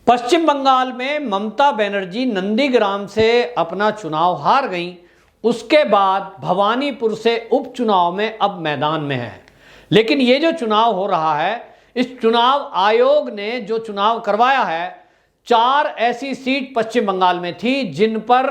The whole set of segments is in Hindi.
पश्चिम बंगाल में ममता बनर्जी नंदीग्राम से अपना चुनाव हार गईं। उसके बाद भवानीपुर से उपचुनाव में अब मैदान में है। लेकिन ये जो चुनाव हो रहा है, इस चुनाव आयोग ने जो चुनाव करवाया है, 4 ऐसी सीट पश्चिम बंगाल में थी जिन पर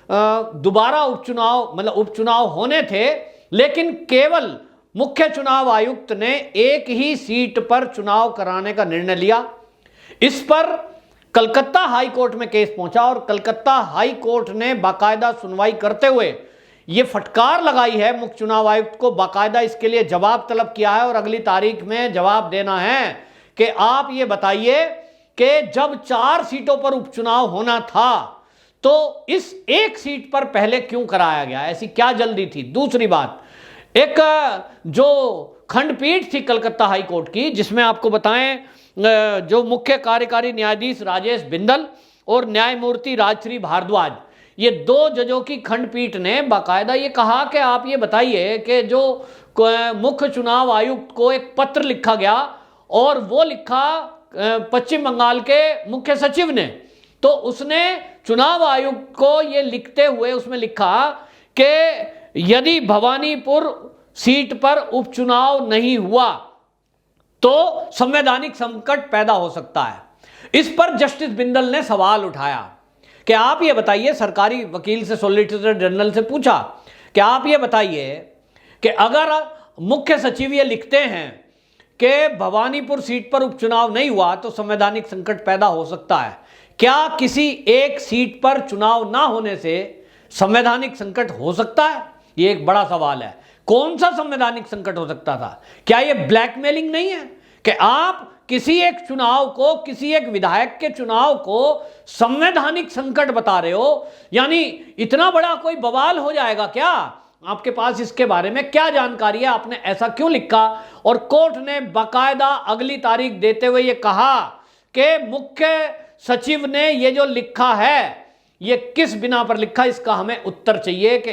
दोबारा उपचुनाव होने थे, लेकिन केवल मुख्य चुनाव आयुक्त ने एक ही सीट पर चुनाव कराने का निर्णय लिया। इस पर कलकत्ता हाई कोर्ट में केस पहुंचा और कलकत्ता हाई कोर्ट ने बाकायदा सुनवाई करते हुए यह फटकार लगाई है मुख्य चुनाव आयुक्त को, बाकायदा इसके लिए जवाब तलब किया है और अगली तारीख में जवाब देना है कि आप ये बताइए कि जब 4 सीटों पर उपचुनाव होना था तो इस एक सीट पर पहले क्यों कराया गया, ऐसी क्या जल्दी थी। दूसरी बात, एक जो खंडपीठ थी कलकत्ता हाई कोर्ट की, जिसमें आपको बताएं जो मुख्य कार्यकारी न्यायाधीश राजेश बिंदल और न्यायमूर्ति राजश्री भारद्वाज, ये 2 जजों की खंडपीठ ने बाकायदा ये कहा कि आप ये बताइए कि जो मुख्य चुनाव आयुक्त को एक पत्र लिखा गया और वो लिखा पश्चिम बंगाल के मुख्य सचिव ने, तो उसने चुनाव आयुक्त को ये लिखते हुए उसमें लिखा कि यदि भवानीपुर सीट पर उपचुनाव नहीं हुआ तो संवैधानिक संकट पैदा हो सकता है। इस पर जस्टिस बिंदल ने सवाल उठाया कि आप ये बताइए, सरकारी वकील से, सॉलिसिटर जनरल से पूछा कि आप ये बताइए कि अगर मुख्य सचिव ये लिखते हैं कि भवानीपुर सीट पर उपचुनाव नहीं हुआ तो संवैधानिक संकट पैदा हो सकता है, क्या किसी एक सीट पर चुनाव ना होने से संवैधानिक संकट हो सकता है? ये एक बड़ा सवाल है। कौन सा संवैधानिक संकट हो सकता था? क्या यह ब्लैकमेलिंग नहीं है कि आप किसी एक चुनाव को, किसी एक विधायक के चुनाव को संवैधानिक संकट बता रहे हो? यानी इतना बड़ा कोई बवाल हो जाएगा क्या? आपके पास इसके बारे में क्या जानकारी है? आपने ऐसा क्यों लिखा? और कोर्ट ने बाकायदा अगली तारीख देते हुए यह कहा कि मुख्य सचिव ने यह जो लिखा है ये किस बिना पर लिखा, इसका हमें उत्तर चाहिए कि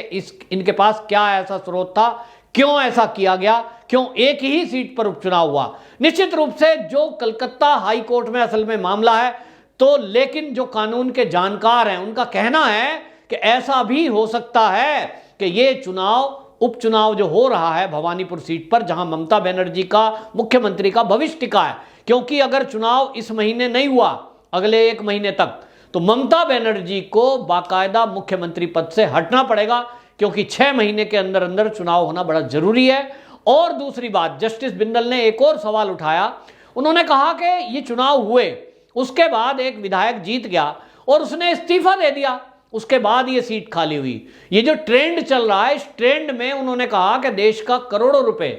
इनके पास क्या ऐसा स्रोत था, क्यों ऐसा किया गया, क्यों एक ही सीट पर उपचुनाव हुआ। निश्चित रूप से जो कलकत्ता हाई कोर्ट में असल में मामला है, तो लेकिन जो कानून के जानकार हैं उनका कहना है कि ऐसा भी हो सकता है कि ये उपचुनाव जो हो रहा है भवानीपुर सीट पर, जहां ममता बनर्जी का, मुख्यमंत्री का भविष्य टिका है, क्योंकि अगर चुनाव इस महीने नहीं हुआ, अगले 1 महीने तक, तो ममता बनर्जी को बाकायदा मुख्यमंत्री पद से हटना पड़ेगा, क्योंकि 6 महीने के अंदर अंदर चुनाव होना बड़ा जरूरी है। और दूसरी बात, जस्टिस बिंदल ने एक और सवाल उठाया। उन्होंने कहा कि ये चुनाव हुए, उसके बाद एक विधायक जीत गया और उसने इस्तीफा दे दिया, उसके बाद ये सीट खाली हुई। ये जो ट्रेंड चल रहा है, इस ट्रेंड में उन्होंने कहा कि देश का करोड़ों रुपए,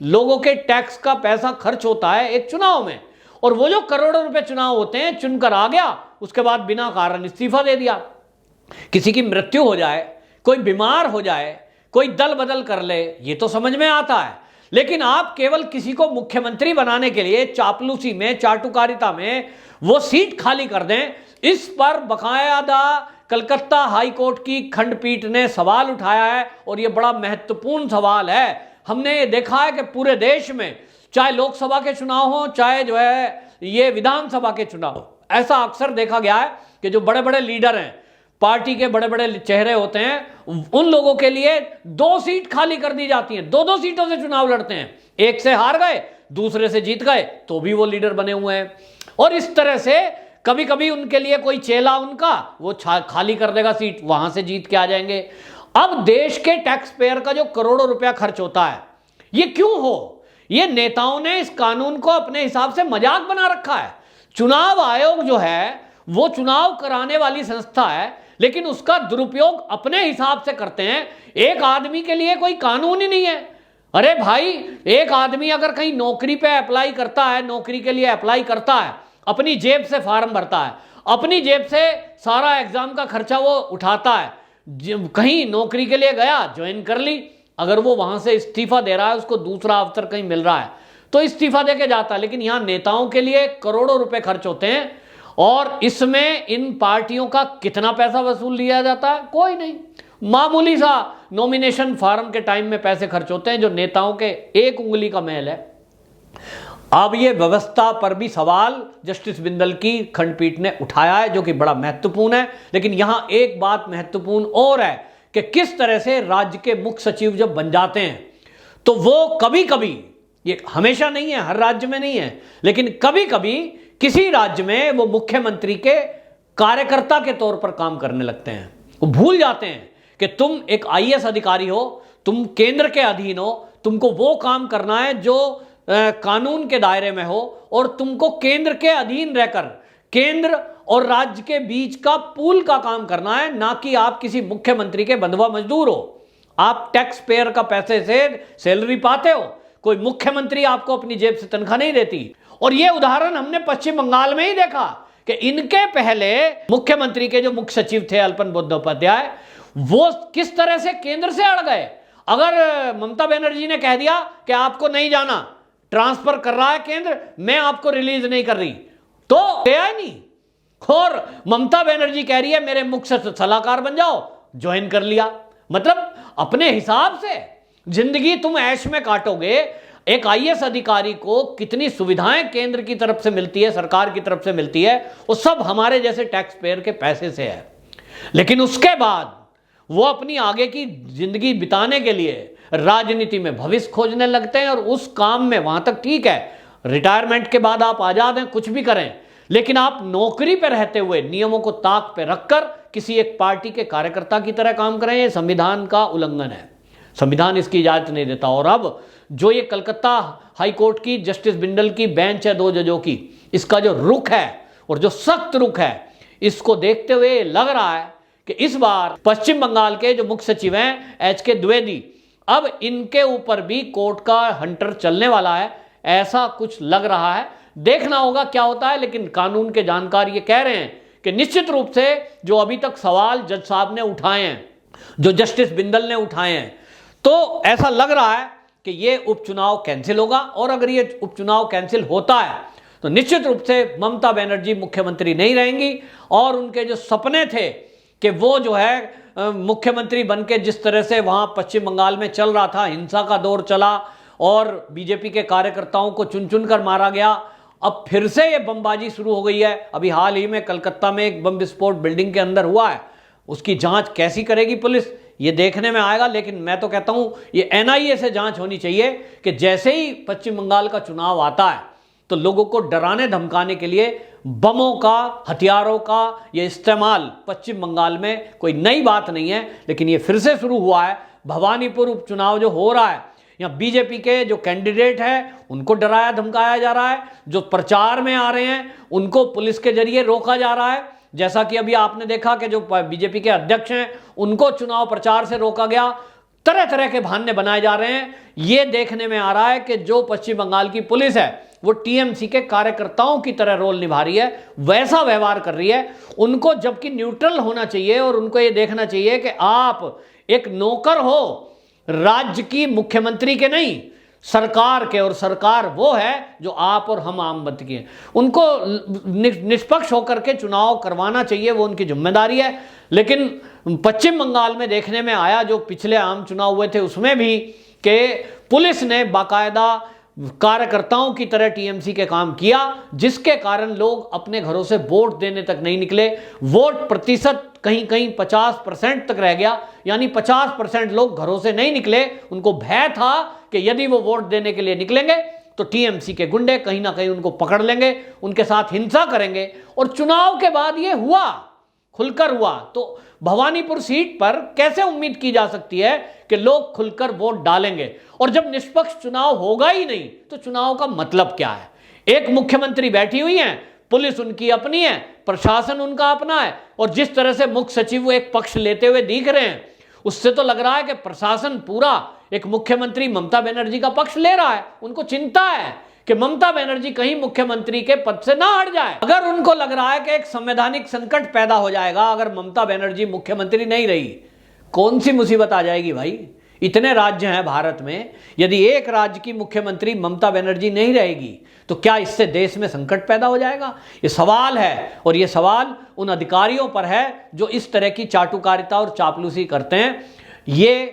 लोगों के टैक्स का पैसा खर्च होता है एक चुनाव में, और वो जो करोड़ों रुपए चुनाव होते हैं, चुनकर आ गया, उसके बाद बिना कारण इस्तीफा दे दिया। किसी की मृत्यु हो जाए, कोई बीमार हो जाए, कोई दल बदल कर ले, ये तो समझ में आता है, लेकिन आप केवल किसी को मुख्यमंत्री बनाने के लिए चापलूसी में, चाटुकारिता में वो सीट खाली कर दें, इस पर बाकायदा कलकत्ता हाई कोर्ट की खंडपीठ ने सवाल उठाया है। और यह बड़ा महत्वपूर्ण सवाल है। हमने ये देखा है कि पूरे देश में, चाहे लोकसभा के चुनाव हो, चाहे जो है ये विधानसभा के चुनाव, ऐसा अक्सर देखा गया है कि जो बड़े बड़े लीडर हैं, पार्टी के बड़े बड़े चेहरे होते हैं, उन लोगों के लिए 2 सीट खाली कर दी जाती हैं, 2-2 सीटों से चुनाव लड़ते हैं, एक से हार गए, दूसरे से जीत गए, तो भी वो लीडर बने हुए हैं। और इस तरह से कभी कभी उनके लिए कोई चेला उनका वो खाली कर देगा सीट, वहां से जीत के आ जाएंगे। अब देश के टैक्स पेयर का जो करोड़ों रुपया खर्च होता है, ये क्यों हो? ये नेताओं ने इस कानून को अपने हिसाब से मजाक बना रखा है। चुनाव आयोग जो है वो चुनाव कराने वाली संस्था है, लेकिन उसका दुरुपयोग अपने हिसाब से करते हैं। एक आदमी के लिए कोई कानून ही नहीं है। अरे भाई, एक आदमी अगर कहीं नौकरी पे अप्लाई करता है, नौकरी के लिए अप्लाई करता है, अपनी जेब से फॉर्म भरता है, अपनी जेब से सारा एग्जाम का खर्चा वो उठाता है, कहीं नौकरी के लिए गया, ज्वाइन कर ली, अगर वो वहां से इस्तीफा दे रहा है, उसको दूसरा अवसर कहीं मिल रहा है तो इस्तीफा देके जाता है। लेकिन यहां नेताओं के लिए करोड़ों रुपए खर्च होते हैं, और इसमें इन पार्टियों का कितना पैसा वसूल लिया जाता है? कोई नहीं। मामूली सा नॉमिनेशन फॉर्म के टाइम में पैसे खर्च होते हैं, जो नेताओं के एक उंगली का मैल है। अब ये व्यवस्था पर भी सवाल जस्टिस बिंदल की खंडपीठ ने उठाया है, जो कि बड़ा महत्वपूर्ण है। लेकिन यहां एक बात महत्वपूर्ण और है कि किस तरह से राज्य के मुख्य सचिव जब बन जाते हैं तो वो कभी कभी, ये हमेशा नहीं है, हर राज्य में नहीं है, लेकिन कभी कभी किसी राज्य में वो मुख्यमंत्री के कार्यकर्ता के तौर पर काम करने लगते हैं। वो भूल जाते हैं कि तुम एक आईएएस अधिकारी हो, तुम केंद्र के अधीन हो, तुमको वो काम करना है जो कानून के दायरे में हो, और तुमको केंद्र के अधीन रहकर केंद्र और राज्य के बीच का पूल का काम करना है, ना कि आप किसी मुख्यमंत्री के बंधुआ मजदूर हो। आप टैक्स पेयर का पैसे से सैलरी पाते हो, कोई मुख्यमंत्री आपको अपनी जेब से तनख्वाह नहीं देती। और यह उदाहरण हमने पश्चिम बंगाल में ही देखा कि इनके पहले मुख्यमंत्री के जो मुख्य सचिव थे अल्पन बंदोपाध्याय, वो किस तरह से केंद्र से अड़ गए। अगर ममता बनर्जी ने कह दिया कि आपको नहीं जाना, ट्रांसफर कर रहा है केंद्र, मैं आपको रिलीज नहीं कर रही, तो गया ही नहीं। और ममता बनर्जी कह रही है मेरे मुख्य सलाहकार बन जाओ, ज्वाइन कर लिया। मतलब अपने हिसाब से जिंदगी तुम ऐश में काटोगे। एक आईएएस अधिकारी को कितनी सुविधाएं केंद्र की तरफ से मिलती है, सरकार की तरफ से मिलती है, वो सब हमारे जैसे टैक्स पेयर के पैसे से है। लेकिन उसके बाद वो अपनी आगे की जिंदगी बिताने के लिए राजनीति में भविष्य खोजने लगते हैं, और उस काम में वहां तक ठीक है, रिटायरमेंट के बाद आप आजाद हैं, कुछ भी करें, लेकिन आप नौकरी पर रहते हुए नियमों को ताक पे रखकर किसी एक पार्टी के कार्यकर्ता की तरह काम करें, ये संविधान का उल्लंघन है। संविधान इसकी इजाजत नहीं देता। और अब जो ये कलकत्ता हाई कोर्ट की जस्टिस बिंदल की बेंच है 2 जजों की, इसका जो रुख है और जो सख्त रुख है, इसको देखते हुए लग रहा है कि इस बार पश्चिम बंगाल के जो मुख्य सचिव हैं एचके द्विवेदी, अब इनके ऊपर भी कोर्ट का हंटर चलने वाला है, ऐसा कुछ लग रहा है। देखना होगा क्या होता है। लेकिन कानून के जानकार ये कह रहे हैं कि निश्चित रूप से जो अभी तक सवाल जज साहब ने उठाए हैं, जो जस्टिस बिंदल ने उठाए हैं, तो ऐसा लग रहा है कि ये उपचुनाव कैंसिल होगा। और अगर ये उपचुनाव कैंसिल होता है तो निश्चित रूप से ममता बनर्जी मुख्यमंत्री नहीं रहेंगी, और उनके जो सपने थे कि वो जो है मुख्यमंत्री बनके जिस तरह से वहां पश्चिम बंगाल में चल रहा था, हिंसा का दौर चला और बीजेपी के कार्यकर्ताओं को चुन चुन कर मारा गया, अब फिर से ये बमबाजी शुरू हो गई है। अभी हाल ही में कलकत्ता में एक बम विस्फोट बिल्डिंग के अंदर हुआ है, उसकी जांच कैसी करेगी पुलिस, ये देखने में आएगा। लेकिन मैं तो कहता हूं ये एनआईए से जांच होनी चाहिए कि जैसे ही पश्चिम बंगाल का चुनाव आता है तो लोगों को डराने धमकाने के लिए बमों का, हथियारों का ये इस्तेमाल पश्चिम बंगाल में कोई नई बात नहीं है, लेकिन ये फिर से शुरू हुआ है। भवानीपुर उपचुनाव जो हो रहा है, यहाँ बीजेपी के जो कैंडिडेट हैं उनको डराया धमकाया जा रहा है, जो प्रचार में आ रहे हैं उनको पुलिस के जरिए रोका जा रहा है। जैसा कि अभी आपने देखा कि जो बीजेपी के अध्यक्ष हैं उनको चुनाव प्रचार से रोका गया। तरह तरह के बहाने बनाए जा रहे हैं। ये देखने में आ रहा है कि जो पश्चिम बंगाल की पुलिस है वो टीएमसी के कार्यकर्ताओं की तरह रोल निभा रही है, वैसा व्यवहार कर रही है। उनको जबकि न्यूट्रल होना चाहिए और उनको ये देखना चाहिए कि आप एक नौकर हो राज्य की, मुख्यमंत्री के नहीं, सरकार के, और सरकार वो है जो आप और हम आम बंद की हैं। उनको निष्पक्ष होकर के चुनाव करवाना चाहिए, वो उनकी जिम्मेदारी है। लेकिन पश्चिम बंगाल में देखने में आया, जो पिछले आम चुनाव हुए थे उसमें भी, कि पुलिस ने बाकायदा कार्यकर्ताओं की तरह टीएमसी के काम किया, जिसके कारण लोग अपने घरों से वोट देने तक नहीं निकले। वोट प्रतिशत कहीं कहीं 50% तक रह गया, यानी 50% लोग घरों से नहीं निकले। उनको भय था कि यदि वो वोट देने के लिए निकलेंगे तो टीएमसी के गुंडे कहीं ना कहीं उनको पकड़ लेंगे, उनके साथ हिंसा करेंगे। और चुनाव के बाद ये हुआ, खुलकर हुआ। तो भवानीपुर सीट पर कैसे उम्मीद की जा सकती है कि लोग खुलकर वोट डालेंगे? और जब निष्पक्ष चुनाव होगा ही नहीं तो चुनाव का मतलब क्या है? एक मुख्यमंत्री बैठी हुई है, पुलिस उनकी अपनी है, प्रशासन उनका अपना है, और जिस तरह से मुख्य सचिव एक पक्ष लेते हुए दिख रहे हैं, उससे तो लग रहा है कि प्रशासन पूरा एक मुख्यमंत्री ममता बनर्जी का पक्ष ले रहा है। उनको चिंता है कि ममता बनर्जी कहीं मुख्यमंत्री के पद से ना हट जाए। अगर उनको लग रहा है कि एक संवैधानिक संकट पैदा हो जाएगा अगर ममता बनर्जी मुख्यमंत्री नहीं रही, कौन सी मुसीबत आ जाएगी भाई? इतने राज्य हैं भारत में, यदि एक राज्य की मुख्यमंत्री ममता बनर्जी नहीं रहेगी तो क्या इससे देश में संकट पैदा हो जाएगा? ये सवाल है, और ये सवाल उन अधिकारियों पर है जो इस तरह की चाटुकारिता और चापलूसी करते हैं। ये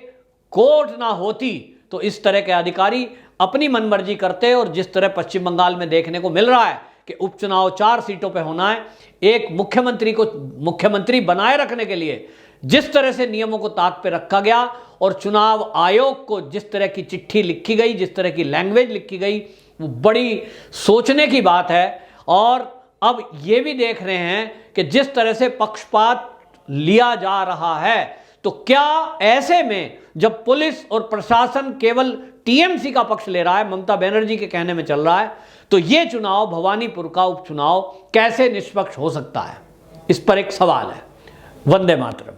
कोर्ट ना होती तो इस तरह के अधिकारी अपनी मनमर्जी करते, और जिस तरह पश्चिम बंगाल में देखने को मिल रहा है कि उपचुनाव 4 सीटों पे होना है, एक मुख्यमंत्री को मुख्यमंत्री बनाए रखने के लिए जिस तरह से नियमों को ताक पे रखा गया और चुनाव आयोग को जिस तरह की चिट्ठी लिखी गई, जिस तरह की लैंग्वेज लिखी गई, वो बड़ी सोचने की बात है। और अब ये भी देख रहे हैं कि जिस तरह से पक्षपात लिया जा रहा है, तो क्या ऐसे में जब पुलिस और प्रशासन केवल टीएमसी का पक्ष ले रहा है, ममता बनर्जी के कहने में चल रहा है, तो ये चुनाव भवानीपुर का उपचुनाव कैसे निष्पक्ष हो सकता है, इस पर एक सवाल है। वंदे मातरम।